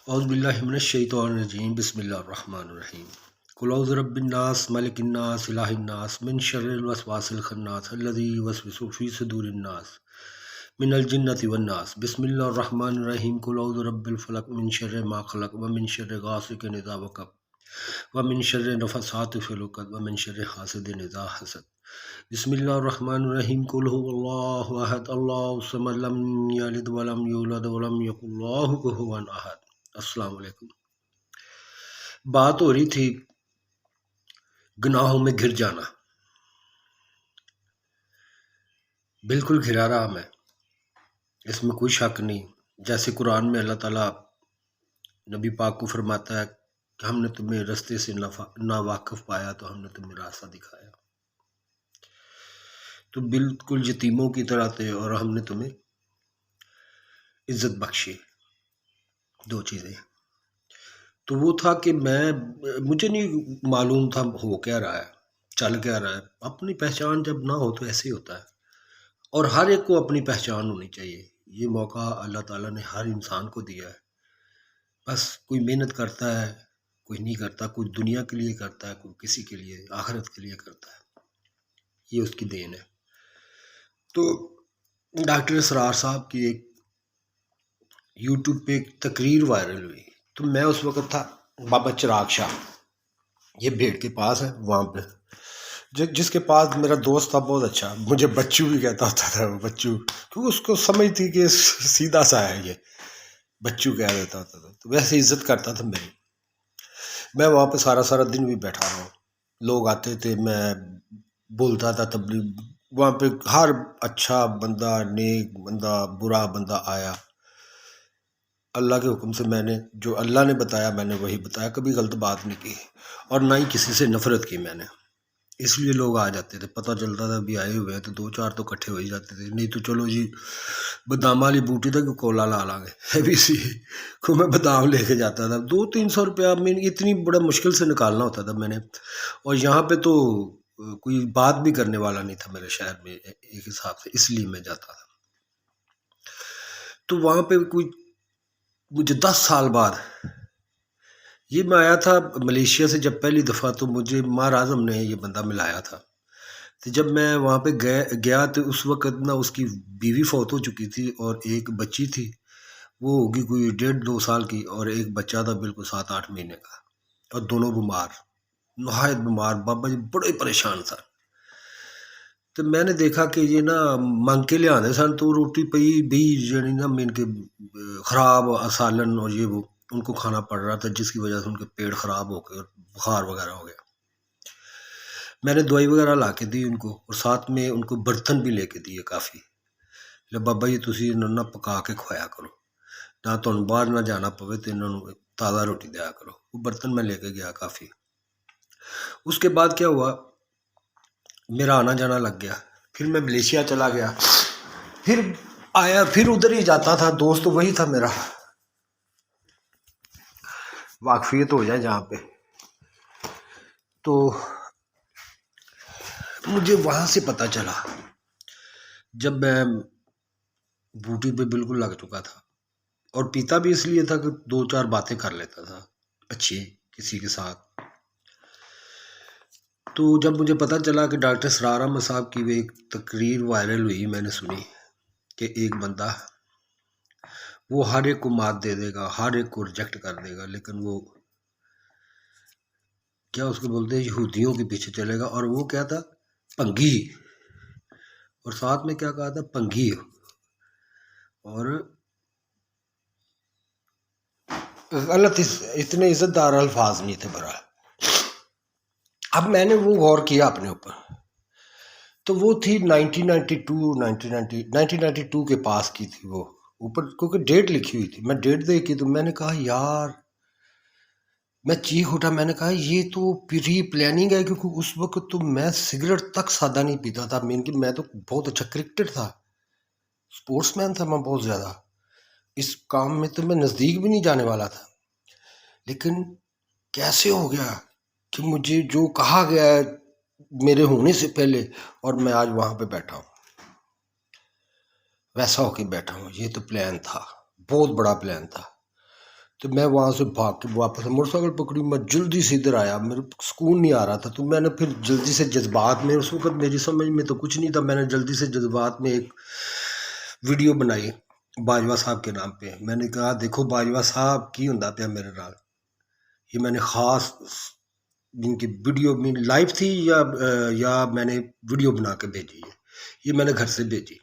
اعوذ باللہ من الشیطان الرجیم بسم اللہ الرحمن الرحیم قل اعوذ برب الناس ملک الناس الہ الناس من شر الوسواس الخناس الذی یوسوس فی صدور الناس من الجنۃ والناس بسم اللہ الرحمن الرحیم قل اعوذ برب الفلق من شر ما خلق ومن شر غاسق اذا وقب ومن شر النفاثات فی العقد ومن شر حاسد اذا حسد بسم اللہ الرحمن الرحیم قل هو اللہ احد اللہ الصمد لم یلد ولم یولد ولم یکن له کفوا احد۔ السلام علیکم۔ بات ہو رہی تھی گناہوں میں گر جانا، بالکل گھرا رہا میں، اس میں کوئی شک نہیں۔ جیسے قرآن میں اللہ تعالیٰ نبی پاک کو فرماتا ہے کہ ہم نے تمہیں رستے سے ناواقف پایا تو ہم نے تمہیں راستہ دکھایا، تو بالکل یتیموں کی طرح تھے اور ہم نے تمہیں عزت بخشی۔ دو چیزیں، تو وہ تھا کہ مجھے نہیں معلوم تھا ہو کیا رہا ہے، چل کیا رہا ہے۔ اپنی پہچان جب نہ ہو تو ایسے ہی ہوتا ہے، اور ہر ایک کو اپنی پہچان ہونی چاہیے۔ یہ موقع اللہ تعالیٰ نے ہر انسان کو دیا ہے، بس کوئی محنت کرتا ہے، کوئی نہیں کرتا، کوئی دنیا کے لیے کرتا ہے، کوئی کسی کے لیے آخرت کے لیے کرتا ہے، یہ اس کی دین ہے۔ تو ڈاکٹر اسرار صاحب کی ایک یوٹیوب پہ ایک تقریر وائرل ہوئی، تو میں اس وقت تھا بابا چراغ شاہ، یہ بھیڑ کے پاس ہے وہاں پہ، جس کے پاس میرا دوست تھا بہت اچھا، مجھے بچو بھی کہتا ہوتا تھا، بچو، کیونکہ اس کو سمجھ تھی کہ سیدھا سا ہے، یہ بچو کہہ دیتا ہوتا تھا، تو ویسے عزت کرتا تھا میری۔ میں وہاں پہ سارا دن بھی بیٹھا رہا ہوں، لوگ آتے تھے، میں بولتا تھا تبلیغ، وہاں پہ ہر اچھا بندہ، نیک بندہ، برا بندہ آیا، اللہ کے حکم سے میں نے جو اللہ نے بتایا میں نے وہی بتایا، کبھی غلط بات نہیں کی اور نہ ہی کسی سے نفرت کی میں نے۔ اس لیے لوگ آ جاتے تھے، پتہ چلتا تھا بھی آئے ہوئے ہیں تو دو چار تو اکٹھے ہو ہی جاتے تھے، نہیں تو چلو جی بادام والی بوٹی تک کولا لا لا گے، ہیوی سی کو میں بادام لے کے جاتا تھا، 200-300 روپیہ میں اتنی بڑا مشکل سے نکالنا ہوتا تھا میں نے، اور یہاں پہ تو کوئی بات بھی کرنے والا نہیں تھا میرے شہر میں ایک حساب سے، اس لیے میں جاتا تھا۔ تو وہاں پہ مجھے 10 سال بعد یہ میں آیا تھا ملیشیا سے جب پہلی دفعہ، تو مجھے مار اعظم نے یہ بندہ ملایا تھا، تو جب میں وہاں پہ گیا تو اس وقت نا اس کی بیوی فوت ہو چکی تھی اور ایک بچی تھی، وہ ہوگی کوئی 1.5-2 سال کی، اور ایک بچہ تھا بالکل 7-8 مہینے کا، اور دونوں بیمار، نہایت بیمار، بابا جی بڑے پریشان تھا۔ تو میں نے دیکھا کہ یہ نا منگ کے لے آنے سن، تو روٹی پئی بھی جانی نا ان کے خراب سالن اور یہ وہ ان کو کھانا پڑ رہا تھا، جس کی وجہ سے ان کے پیٹ خراب ہو گئے اور بخار وغیرہ ہو گیا۔ میں نے دوائی وغیرہ لا کے دی ان کو، اور ساتھ میں ان کو برتن بھی لے کے دیے کافی، لے بابا جی تسی انہوں نے پکا کے کھوایا کرو، نہ تو باہر نہ جانا پوے تو انہوں نے تازہ روٹی دیا کرو۔ وہ برتن میں لے کے گیا کافی۔ اس کے بعد کیا ہوا، میرا آنا جانا لگ گیا، پھر میں ملیشیا چلا گیا، پھر آیا، پھر ادھر ہی جاتا تھا، دوست وہی تھا میرا، واقفیت ہو جائے جہاں پہ۔ تو مجھے وہاں سے پتہ چلا، جب میں بوٹی پہ بالکل لگ چکا تھا، اور پیتا بھی اس لیے تھا کہ 2-4 باتیں کر لیتا تھا اچھی کسی کے ساتھ۔ تو جب مجھے پتہ چلا کہ ڈاکٹر اسرار احمد صاحب کی وہ ایک تقریر وائرل ہوئی، میں نے سنی کہ ایک بندہ وہ ہر ایک کو مات دے دے گا، ہر ایک کو ریجیکٹ کر دے گا، لیکن وہ کیا اس کو بولتے ہیں یہودیوں کے پیچھے چلے گا، اور وہ کیا تھا، پنگی، اور ساتھ میں کیا کہا تھا، پنگی، اور غلط اتنے عزت دار الفاظ نہیں تھے برا۔ اب میں نے وہ غور کیا اپنے اوپر، تو وہ تھی 1992 کے پاس کی تھی وہ، اوپر کیونکہ ڈیٹ لکھی ہوئی تھی، میں ڈیٹ دیکھی تو میں نے کہا یار، میں چیخ اٹھا، میں نے کہا یہ تو پری پلاننگ ہے، کیونکہ اس وقت تو میں سگریٹ تک سادہ نہیں پیتا تھا، میں تو بہت اچھا کرکٹر تھا، سپورٹس مین تھا میں بہت زیادہ، اس کام میں تو میں نزدیک بھی نہیں جانے والا تھا، لیکن کیسے ہو گیا کہ مجھے جو کہا گیا ہے میرے ہونے سے پہلے، اور میں آج وہاں پہ بیٹھا ہوں، ویسا ہو کے بیٹھا ہوں۔ یہ تو پلان تھا، بہت بڑا پلان تھا۔ تو میں وہاں سے بھاگ کے واپس موٹر سائیکل پکڑی، میں جلدی سے ادھر آیا، میرے سکون نہیں آ رہا تھا، تو میں نے پھر جلدی سے جذبات میں، اس وقت میری سمجھ میں تو کچھ نہیں تھا، میں نے جلدی سے جذبات میں ایک ویڈیو بنائی باجوہ صاحب کے نام پہ۔ میں نے کہا دیکھو باجوہ صاحب کی ہوندا پیا میرے نال، یہ میں نے خاص جن کی ویڈیو میں لائیو تھی یا میں نے ویڈیو بنا کے بھیجی ہے، یہ میں نے گھر سے بھیجی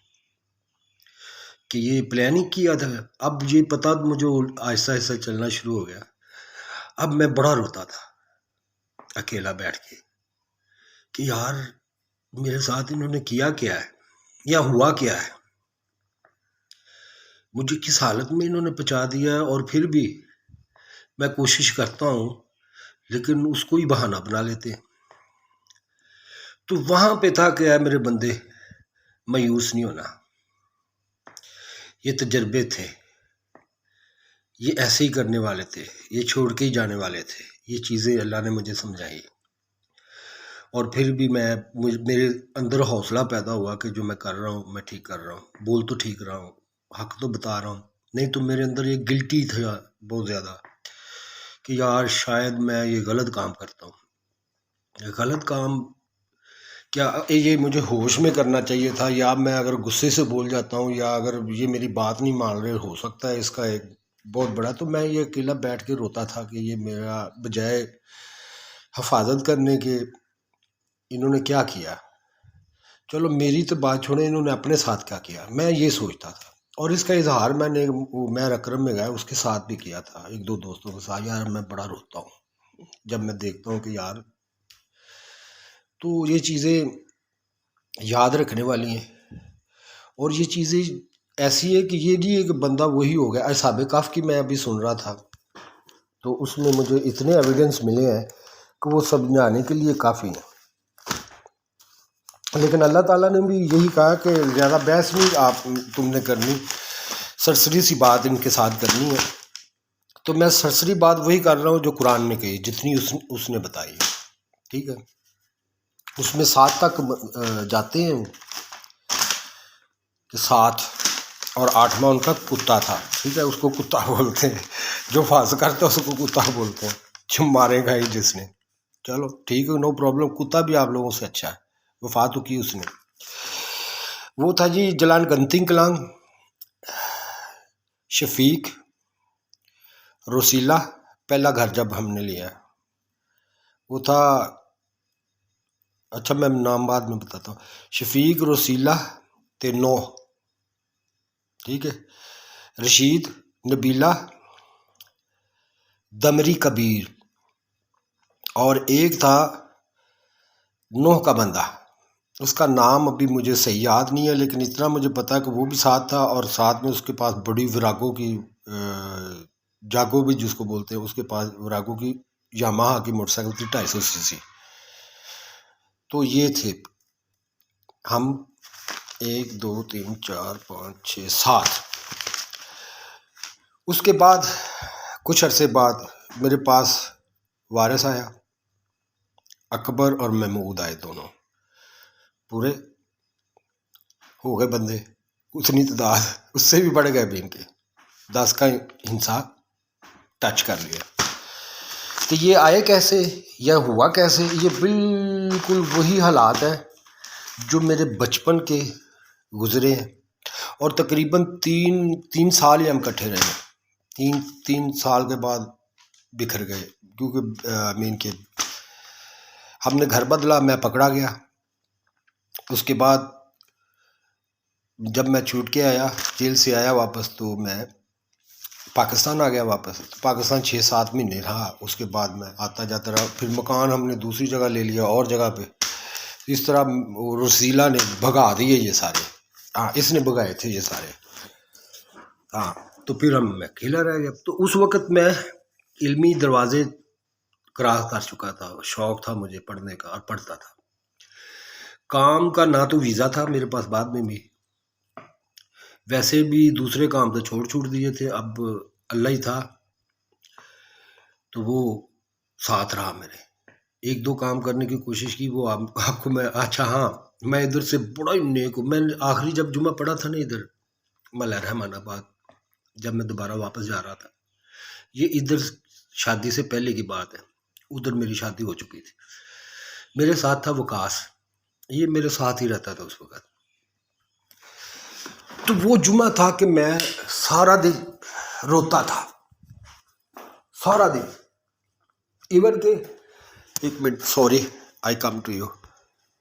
کہ یہ پلاننگ کیا تھا۔ اب یہ پتا مجھے آہستہ آہستہ چلنا شروع ہو گیا، اب میں بڑا روتا تھا اکیلا بیٹھ کے کہ یار میرے ساتھ انہوں نے کیا کیا ہے یا ہوا کیا ہے، مجھے کس حالت میں انہوں نے پہنچا دیا ہے، اور پھر بھی میں کوشش کرتا ہوں لیکن اس کو ہی بہانہ بنا لیتے ہیں۔ تو وہاں پہ تھا کہ اے میرے بندے مایوس نہیں ہونا، یہ تجربے تھے، یہ ایسے ہی کرنے والے تھے، یہ چھوڑ کے ہی جانے والے تھے، یہ چیزیں اللہ نے مجھے سمجھائی۔ اور پھر بھی میرے اندر حوصلہ پیدا ہوا کہ جو میں کر رہا ہوں میں ٹھیک کر رہا ہوں، بول تو ٹھیک رہا ہوں، حق تو بتا رہا ہوں، نہیں تو میرے اندر یہ گلٹی تھا بہت زیادہ کہ یار شاید میں یہ غلط کام کرتا ہوں۔ یہ غلط کام کیا یہ مجھے ہوش میں کرنا چاہیے تھا، یا میں اگر غصے سے بول جاتا ہوں یا اگر یہ میری بات نہیں مان رہے، ہو سکتا ہے اس کا ایک بہت بڑا، تو میں یہ اکیلا بیٹھ کے روتا تھا کہ یہ میرا بجائے حفاظت کرنے کے انہوں نے کیا کیا۔ چلو میری تو بات چھوڑیں، انہوں نے اپنے ساتھ کیا کیا، میں یہ سوچتا تھا۔ اور اس کا اظہار میں اکرم میں گیا اس کے ساتھ بھی کیا تھا، ایک دو دوستوں کے ساتھ، یار میں بڑا روتا ہوں جب میں دیکھتا ہوں کہ یار، تو یہ چیزیں یاد رکھنے والی ہیں۔ اور یہ چیزیں ایسی ہے کہ یہ نہیں ہے کہ بندہ وہی ہو گیا۔ اصحاب کہف کی میں ابھی سن رہا تھا، تو اس میں مجھے اتنے ایویڈنس ملے ہیں کہ وہ سمجھانے کے لیے کافی ہیں، لیکن اللہ تعالیٰ نے بھی یہی کہا کہ زیادہ بحث نہیں تم نے کرنی، سرسری سی بات ان کے ساتھ کرنی ہے۔ تو میں سرسری بات وہی کر رہا ہوں جو قرآن نے کہی، جتنی اس نے بتائی ہے، ٹھیک ہے۔ اس میں 7 تک جاتے ہیں کہ 7 اور 8واں ان کا کتا تھا، ٹھیک ہے، اس کو کتا بولتے ہیں، جو فاس کرتا ہے اس کو کتا بولتے ہیں، جو مارے گا ہی جس نے، چلو ٹھیک ہے، نو پرابلم، کتا بھی آپ لوگوں سے اچھا ہے، وفات تو کی اس نے۔ وہ تھا جی جلان گنتنگ کلانگ، شفیق، روسیلہ، پہلا گھر جب ہم نے لیا وہ تھا، اچھا میں نام بعد میں بتاتا ہوں، شفیق، روسیلہ تے نوح، ٹھیک ہے، رشید، نبیلہ، دمری کبیر، اور ایک تھا نوح کا بندہ، اس کا نام ابھی مجھے صحیح یاد نہیں ہے، لیکن اتنا مجھے پتا ہے کہ وہ بھی ساتھ تھا، اور ساتھ میں اس کے پاس بڑی وراگو کی جاگو بھی جس کو بولتے ہیں، اس کے پاس وراگو کی یاماہا کی موٹر سائیکل تھی 250 cc۔ تو یہ تھے ہم 1 2 3 4 5 6 7۔ اس کے بعد کچھ عرصے بعد میرے پاس وارث آیا، اکبر اور محمود آئے، دونوں پورے ہو گئے بندے، اتنی تعداد، اس سے بھی بڑھ گئے بھی، ان کے 10 کا ہنسا ٹچ کر لیا۔ تو یہ آئے کیسے یا ہوا کیسے؟ یہ بالکل وہی حالات ہیں جو میرے بچپن کے گزرے ہیں، اور تقریباً 3 سال ہی ہم کٹھے رہے، 3 سال کے بعد بکھر گئے، کیونکہ کے ہم نے گھر بدلا، میں پکڑا گیا۔ اس کے بعد جب میں چھوٹ کے آیا، جیل سے آیا واپس، تو میں پاکستان آ گیا واپس۔ پاکستان 6-7 مہینے رہا، اس کے بعد میں آتا جاتا رہا، پھر مکان ہم نے دوسری جگہ لے لیا، اور جگہ پہ۔ اس طرح رسیلہ نے بھگا دیے یہ سارے، ہاں اس نے بھگائے تھے یہ سارے، ہاں۔ تو پھر میں اکیلا رہ گیا۔ تو اس وقت میں علمی دروازے کراس کر چکا تھا، شوق تھا مجھے پڑھنے کا، اور پڑھتا تھا۔ کام کا نہ تو ویزا تھا میرے پاس، بعد میں بھی ویسے بھی دوسرے کام تو چھوڑ دیے تھے، اب اللہ ہی تھا تو وہ ساتھ رہا میرے۔ 1-2 کام کرنے کی کوشش کی، وہ آپ کو میں، اچھا ہاں، میں ادھر سے بڑا ہی نیک ہوں۔ میں آخری جب جمعہ پڑھا تھا نا ادھر ملہ رحمان آباد، جب میں دوبارہ واپس جا رہا تھا، یہ ادھر شادی سے پہلے کی بات ہے، ادھر میری شادی ہو چکی تھی، میرے ساتھ تھا وکاس، یہ میرے ساتھ ہی رہتا تھا اس وقت۔ تو وہ جمعہ تھا کہ میں سارا دن روتا تھا، سارا دن، ایون کہ ایک minute, sorry, I come to you.